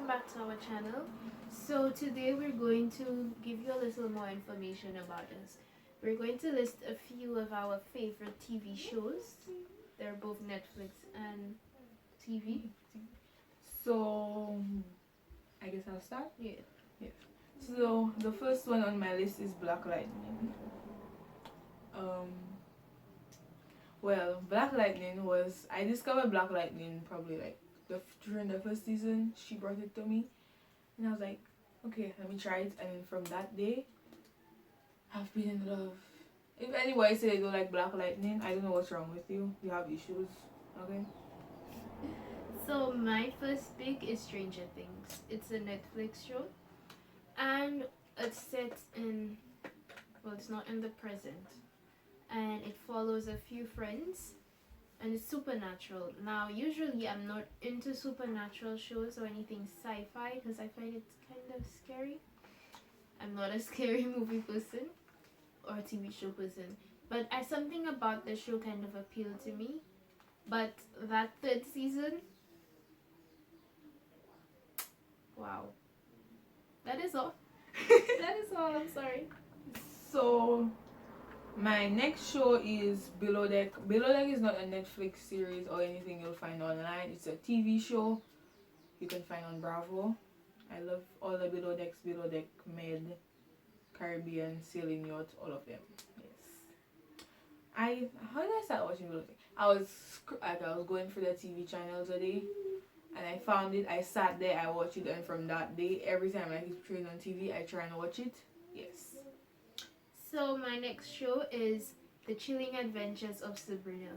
back to our channel. So today we're going to give you a little more information about us. We're going to list a few of our favorite TV shows. They're both Netflix and TV. So, I guess I'll start. Yeah. So, the first one on my list is Black Lightning. Black Lightning I discovered Black Lightning probably like during the first season. She brought it to me, and I was like, okay, let me try it. And then from that day, I've been in love. If anybody say they don't like Black Lightning, I don't know what's wrong with you. You have issues, okay? So my first pick is Stranger Things. It's a Netflix show, and it's set in, well, it's not in the present, and it follows a few friends, and it's supernatural. Now, usually I'm not into supernatural shows or anything sci-fi because I find it kind of scary. I'm not a scary movie person or a TV show person, but something about the show kind of appealed to me. But that third season, wow. That is all. That is all. I'm sorry. So, my next show is Below Deck. Below Deck is not a Netflix series or anything you'll find online. It's a TV show you can find on Bravo. I love all the Below Deck, Med, Caribbean, Sailing Yacht, all of them. Yes. How did I start watching Below Deck? I was going through the TV channels today, and I found it. I sat there, I watched it, and from that day, every time I keep playing on TV, I try and watch it. Yes. So my next show is The Chilling Adventures of Sabrina.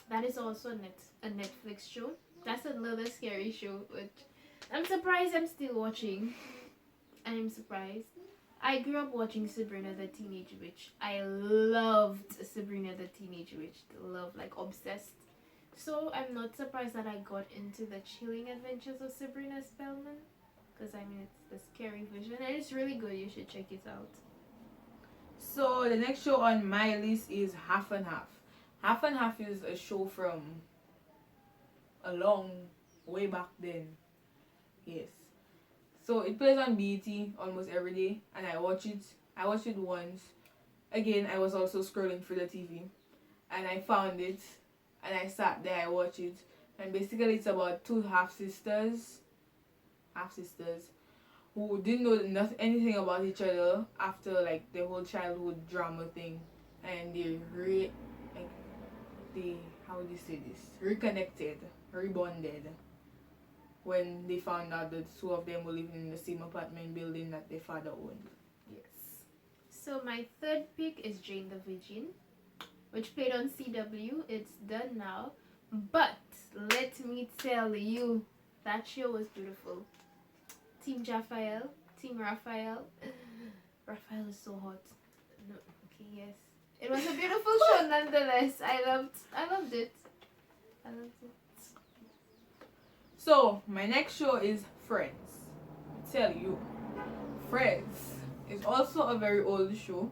That is also a Netflix show. That's another scary show, which I'm surprised I'm still watching. I'm surprised. I grew up watching Sabrina the Teenage Witch. I loved Sabrina the Teenage Witch. Love, like obsessed. So I'm not surprised that I got into The Chilling Adventures of Sabrina Spellman. Because I mean, it's the scary version and it's really good. You should check it out. So the next show on my list is Half and Half. Half and Half is a show from a long way back then. Yes. So it plays on BET almost every day, and I watch it. I watched it once. Again, I was also scrolling through the TV, and I found it, and I sat there. I watched it, and basically it's about two half sisters, who didn't know anything about each other after like the whole childhood drama thing, and how would you say this? Reconnected, rebonded, when they found out that two of them were living in the same apartment building that their father owned. Yes. So my third pick is Jane the Virgin, which played on CW. It's done now, but let me tell you, that show was beautiful. Team Raphael. Raphael is so hot. No, okay, yes. It was a beautiful show nonetheless. I loved it. So my next show is Friends. I tell you, Friends is also a very old show.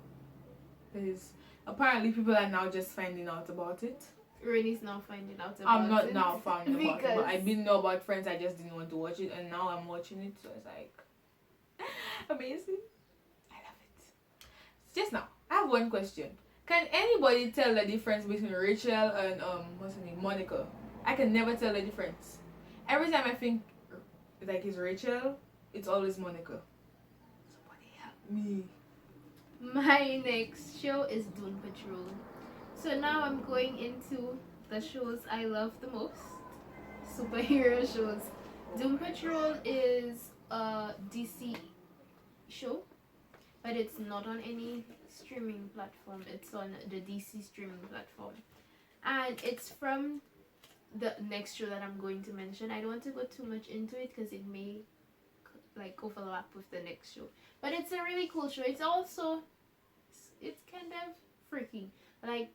Because apparently people are now just finding out about it. Rennie's now finding out about it. I'm not now finding about it, but I didn't know about Friends. I just didn't want to watch it, and now I'm watching it, so it's like amazing. I love it. Just now, I have one question. Can anybody tell the difference between Rachel and what's her name, Monica? I can never tell the difference. Every time I think like it's Rachel, it's always Monica. Somebody help me. My next show is Doom Patrol. So now I'm going into the shows I love the most. Superhero shows. Doom Patrol is a DC show, but it's not on any streaming platform. It's on the DC streaming platform. And it's from the next show that I'm going to mention. I don't want to go too much into it because it may like overlap with the next show. But it's a really cool show. It's kind of freaky. Like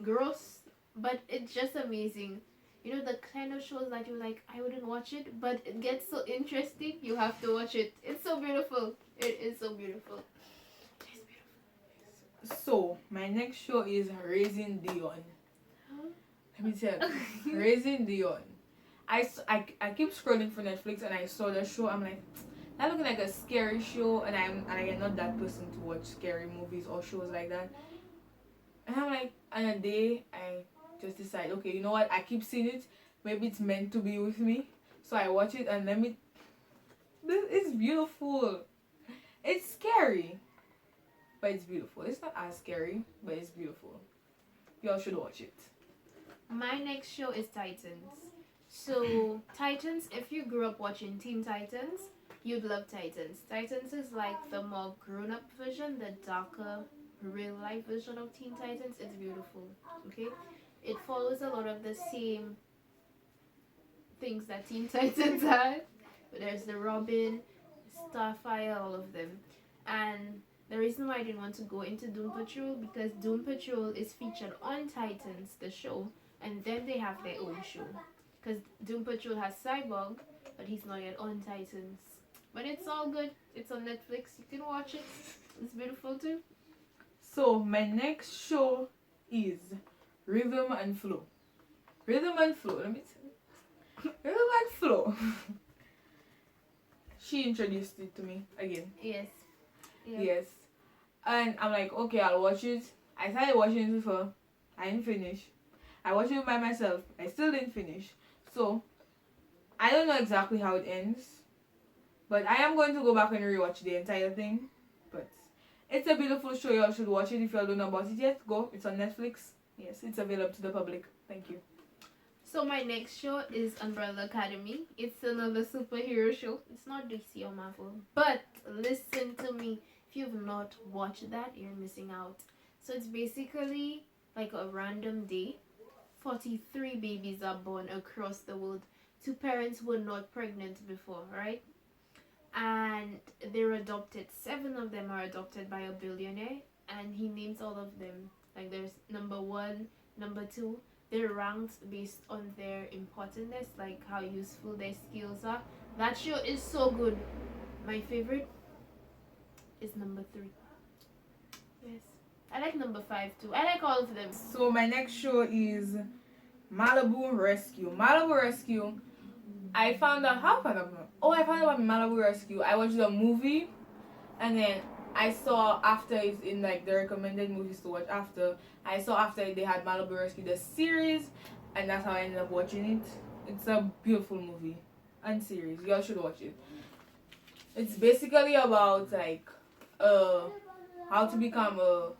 gross, but it's just amazing. You know, the kind of shows that you're like, I wouldn't watch it, but it gets so interesting, you have to watch it. It's so beautiful. It is so beautiful. It's beautiful. So, my next show is Raising Dion. Let me tell you, Raising Dion. I keep scrolling for Netflix and I saw the show. I'm like, that looking like a scary show, and I am not that person to watch scary movies or shows like that. And I'm like, and a day I just decide, okay, you know what? I keep seeing it. Maybe it's meant to be with me. So I watch it and let me. It's beautiful. It's scary, but it's beautiful. It's not as scary, but it's beautiful. Y'all should watch it. My next show is Titans. So Titans, if you grew up watching Teen Titans, you'd love Titans. Titans is like the more grown-up version, the darker, real-life version of Teen Titans. It's beautiful. Okay, it follows a lot of the same things that Teen Titans had. But there's the Robin, Starfire, all of them, and the reason why I didn't want to go into Doom Patrol because Doom Patrol is featured on Titans, the show, and then they have their own show. Because Doom Patrol has Cyborg, but he's not yet on Titans. But it's all good. It's on Netflix. You can watch it. It's beautiful too. So my next show is Rhythm and Flow. Rhythm and Flow. Let me tell you. Rhythm and Flow. She introduced it to me again. Yes. Yeah. Yes. And I'm like, okay, I'll watch it. I started watching it with her. I didn't finish. I watched it by myself. I still didn't finish. So, I don't know exactly how it ends. But I am going to go back and rewatch the entire thing. But it's a beautiful show. Y'all should watch it if y'all don't know about it yet. Go. It's on Netflix. Yes, it's available to the public. Thank you. So my next show is Umbrella Academy. It's another superhero show. It's not DC or Marvel. But listen to me. If you've not watched that, you're missing out. So it's basically like a random day. 43 babies are born across the world to parents who were not pregnant before, right? And they're adopted. 7 of them are adopted by a billionaire, and he names all of them. Like there's number 1, number 2. They're ranked based on their importance, like how useful their skills are. That show is so good. My favorite is number 3. Yes. I like number 5 too. I like all of them. So my next show is Malibu Rescue. Malibu Rescue. I found out I found out about Malibu Rescue. I watched the movie, and then I saw after it's in like the recommended movies to watch after. I saw after they had Malibu Rescue the series, and that's how I ended up watching it. It's a beautiful movie and series. Y'all should watch it. It's basically about like how to become a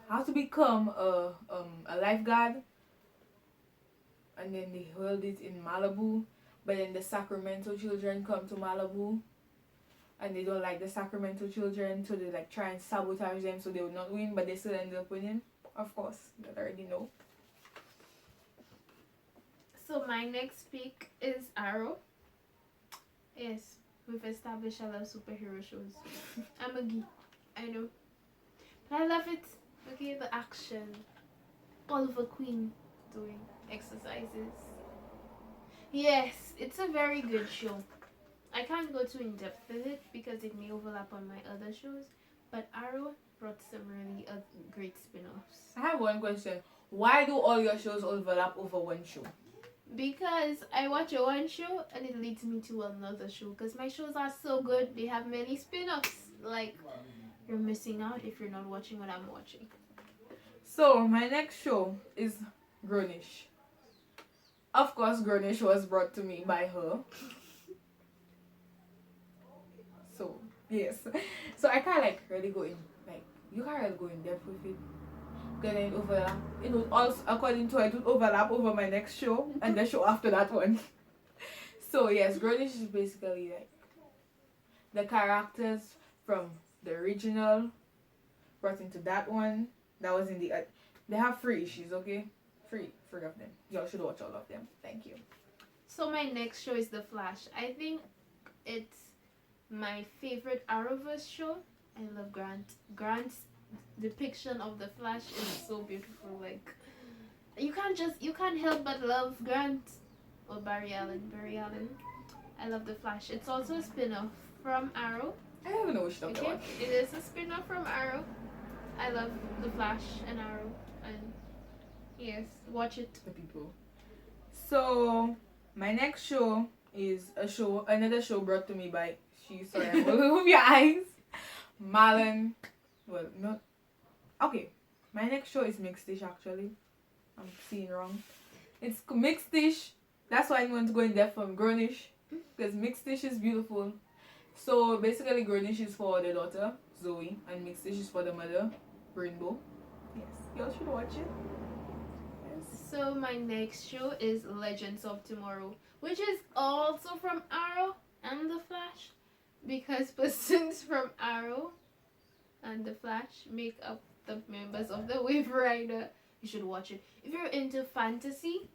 lifeguard, and then they held it in Malibu, but then the Sacramento children come to Malibu, and they don't like the Sacramento children, so they like try and sabotage them so they will not win, but they still end up winning. Of course, that I already know. So my next pick is Arrow. Yes, we've established I love superhero shows. I'm a geek, I know. But I love it. Okay, the action. Oliver Queen doing exercises. Yes, it's a very good show. I can't go too in depth with it because it may overlap on my other shows, but Arrow brought some really great spin-offs. I have one question. Why do all your shows overlap over one show? Because I watch a one show and it leads me to another show. Because my shows are so good, they have many spin-offs. Like, you're missing out if you're not watching what I'm watching. So, my next show is Grownish. Of course, Grownish was brought to me by her. So, yes. So, I can't like really go in, like, you can't really go in depth with it. Then it overlap. It would also, according to her, it would overlap over my next show and the show after that one. So, yes, Grownish is basically like the characters from the original brought into that one. That was in the they have 3 issues, okay? 3 of them. Y'all should watch all of them. Thank you. So my next show is The Flash. I think it's my favorite Arrowverse show. I love Grant. Grant's depiction of the Flash is so beautiful. Like you can't help but love Grant or Barry Allen. I love the Flash. It's also a spin-off from Arrow. I don't even know which stuff Okay, it is a spin-off from Arrow. I love the Flash and Arrow, and yes, watch it. The people. So my next show is another show brought to me by she. Sorry, I'm gonna move your eyes. Marlon. Well, not okay. My next show is Mixed Dish. Actually, I'm seeing wrong. It's Mixed Dish. That's why I'm going to go in depth from Grownish, because Mixed Dish is beautiful. So basically, Grownish is for the daughter Zoe, and Mixed Dish is for the mother Rainbow. Yes, y'all should watch it. Yes. So my next show is Legends of Tomorrow, which is also from Arrow and The Flash, because persons from Arrow and The Flash make up the members of the Wave Rider. You should watch it. If you're into fantasy,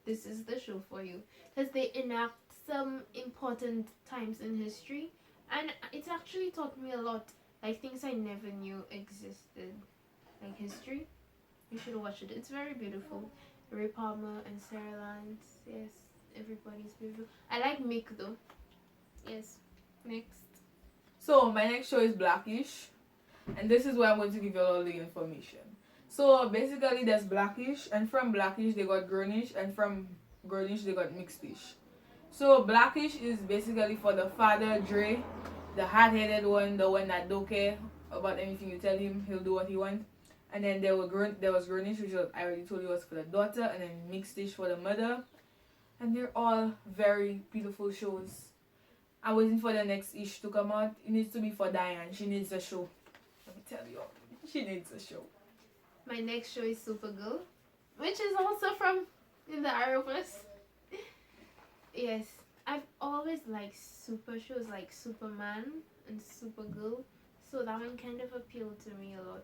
this is the show for you, because they enact some important times in history, and it's actually taught me a lot, like things I never knew existed, like history. You should watch it. It's very beautiful. Ray Palmer and Sarah Lance. Yes, everybody's beautiful. I like Mick though. Yes. Next. So my next show is Blackish, and this is where I'm going to give you all the information. So basically, there's Blackish, and from Blackish they got Grownish, and from Grownish they got Mixed Dish. So Blackish is basically for the father Dre, the hard-headed one, the one that don't care about anything you tell him. He'll do what he wants. And then there was Grownish, which I already told you was for the daughter, and then Mixed Dish for the mother. And they're all very beautiful shows. I'm waiting for the next ish to come out. It needs to be for Diane. She needs a show. Let me tell you, she needs a show. My next show is Supergirl, which is also from in the Arrowverse. Yes, I've always liked super shows like Superman and Supergirl, so that one kind of appealed to me a lot.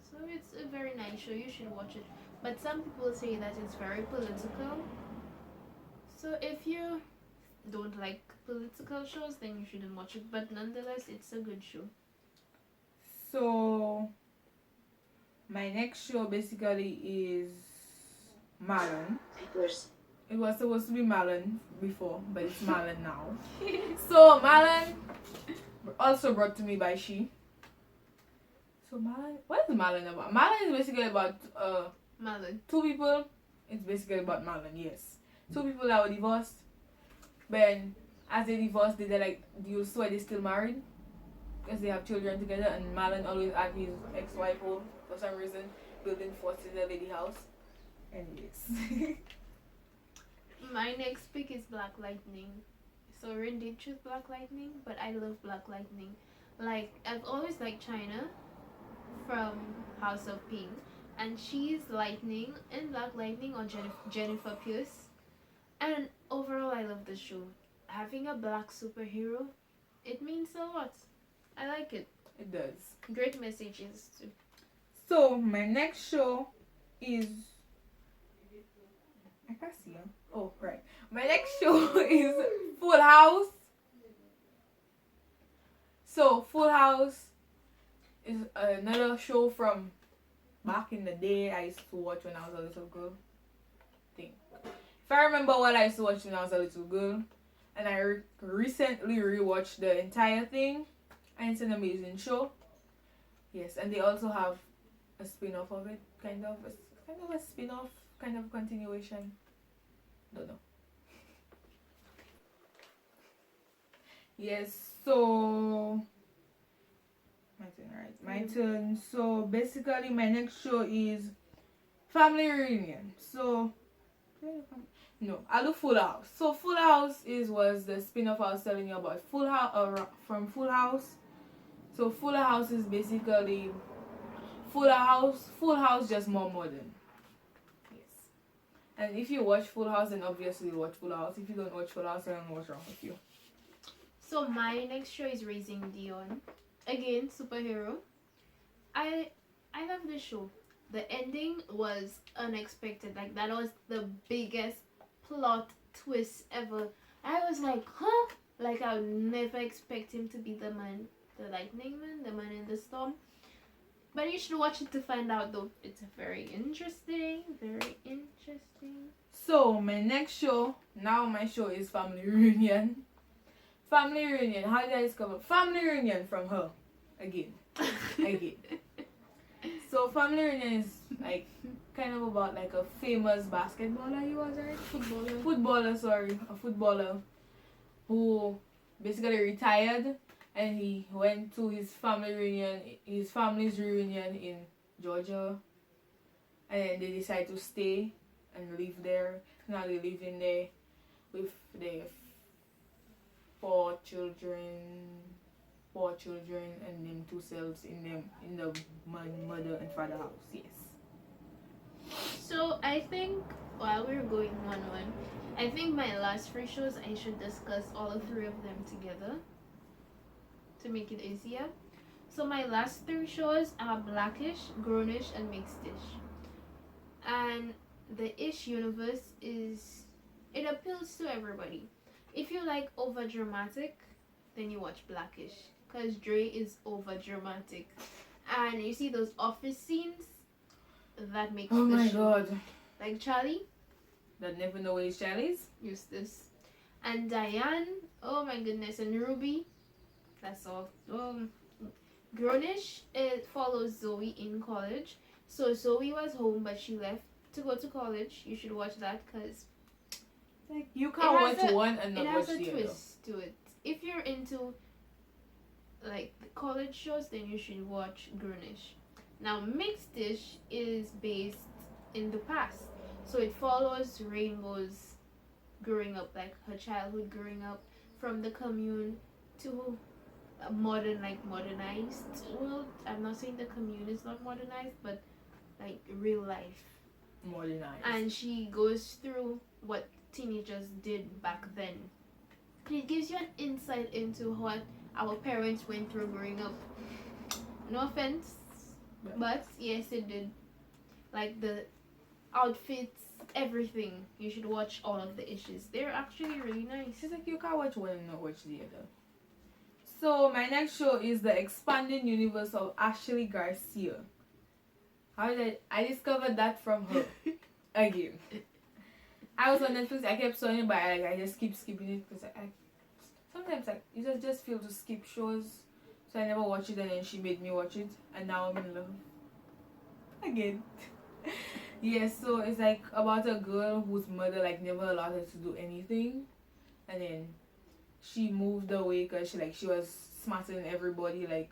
So it's a very nice show. You should watch it. But some people say that it's very political. So if you don't like political shows, then you shouldn't watch it. But nonetheless, it's a good show. So my next show basically is Marlon. It was supposed to be Marlon before, but it's Marlon now. So Marlon, also brought to me by she. So Marlon, what is Marlon about? Marlon is basically about Marlon. two people. It's basically about Marlon, yes. Two people that were divorced. But as they divorced, they're like, do you swear they're still married? Because they have children together, and Marlon always at his ex-wife home for some reason, building forts in the lady house. And yes. My next pick is Black Lightning. So Rin did choose Black Lightning, but I love Black Lightning. Like, I've always liked China from House of Pink, and she's Lightning in Black Lightning, or Jennifer Pierce. And overall, I love the show. Having a black superhero, it means a lot. I like it. It does. Great messages too. So my next show is, I can't see her. Oh, right. My next show is Full House. So Full House is another show from back in the day I used to watch when I was a little girl. If I remember what I used to watch when I was a little girl, and I recently rewatched the entire thing, and it's an amazing show. Yes, and they also have a spin-off of it, kind of a spin-off, kind of continuation. Don't know. Yes, so my turn, right? My turn. So basically, my next show is Family Reunion. So no, I'll do Full House. So Full House was the spin-off I was telling you about. Full House from Full House. So Full House is basically Full House just more modern. Yes. And if you watch Full House, then obviously you watch Full House. If you don't watch Full House, I don't know what's wrong with you. So my next show is Raising Dion. Again, superhero. I love this show. The ending was unexpected. Like, that was the biggest plot twist ever. I was like, huh? Like, I would never expect him to be the man, the lightning man, the man in the storm. But you should watch it to find out, though. It's very interesting. Very interesting. So my next show, now my show is Family Reunion. Family Reunion. How did I discover Family Reunion from her? Again. So Family Reunion is like kind of about like a famous basketballer. He was, right? Footballer. A footballer who basically retired, and he went to his family's reunion in Georgia, and then they decided to stay and live there. Now they live in there with their four children, and them two selves in the mother and father house. Yes. So I think while we're going one, I think my last three shows I should discuss all three of them together to make it easier. So my last three shows are Blackish, Grownish, and Mixedish. And the Ish universe it appeals to everybody. If you like over dramatic, then you watch Blackish, cause Dre is over dramatic, and you see those office scenes that makes Oh the my show. god. Like Charlie, That never know where his child is. Eustace, and Diane. Oh my goodness, and Ruby. That's all. Grownish, it follows Zoe in college. So Zoe was home, but she left to go to college. You should watch that because Like you can't watch one and it not has watch a the other. twist to it. If you're into like the college shows, then you should watch Grownish. Now, Mixedish is based in the past, so it follows Rainbow's growing up, like her childhood growing up from the commune to a modernized world. I'm not saying the commune is not modernized, but like real life. Modernized. And she goes through what teenagers did back then. And it gives you an insight into what our parents went through growing up. No offense, but yes, it did. Like the outfits, everything. You should watch all of the issues. They're actually really nice. She's like, you can't watch one and not watch the other. So my next show is the expanding universe of Ashley Garcia. How did I discovered that from her again. I was on Netflix. I kept searching, but I just keep skipping it because I sometimes like you just feel to skip shows. So I never watched it, and then she made me watch it, and now I'm in love again. Yes, so it's like about a girl whose mother like never allowed her to do anything, and then she moved away because she was smarter than everybody. Like